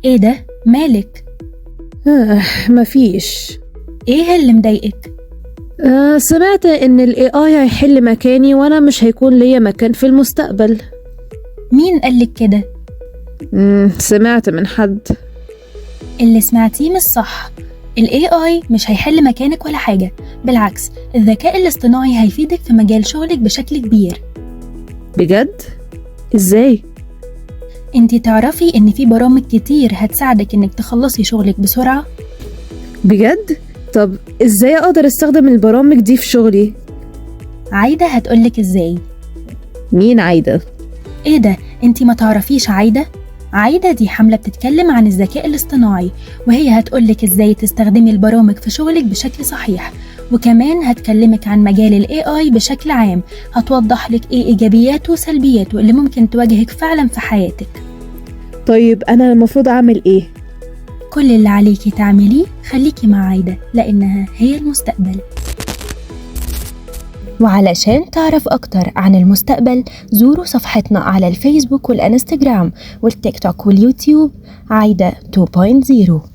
ايه ده؟ مالك؟ مفيش. ايه اللي مضايقك؟ سمعت ان ال AI هيحل مكاني وانا مش هيكون ليا مكان في المستقبل. مين قالك كده؟ سمعت من حد. اللي سمعتيه مش صح. ال AI مش هيحل مكانك ولا حاجة، بالعكس الذكاء الاصطناعي هيفيدك في مجال شغلك بشكل كبير. بجد؟ ازاي؟ انتي تعرفي ان في برامج كتير هتساعدك انك تخلصي شغلك بسرعة؟ بجد؟ طب ازاي اقدر استخدم البرامج دي في شغلي؟ عايدة هتقولك ازاي. مين عايدة؟ ايه ده؟ انتي ما تعرفيش عايدة؟ عايدة دي حملة بتتكلم عن الذكاء الاصطناعي، وهي هتقولك ازاي تستخدمي البرامج في شغلك بشكل صحيح، وكمان هتكلمك عن مجال ال AI بشكل عام، هتوضح لك ايه ايجابياته وسلبياته اللي ممكن تواجهك فعلا في حياتك. طيب انا المفروض اعمل ايه؟ كل اللي عليكي تعمليه خليكي مع عايدة، لانها هي المستقبل. وعلشان تعرف أكتر عن المستقبل زوروا صفحتنا على الفيسبوك والإنستجرام والتيك توك واليوتيوب عايدة 2.0.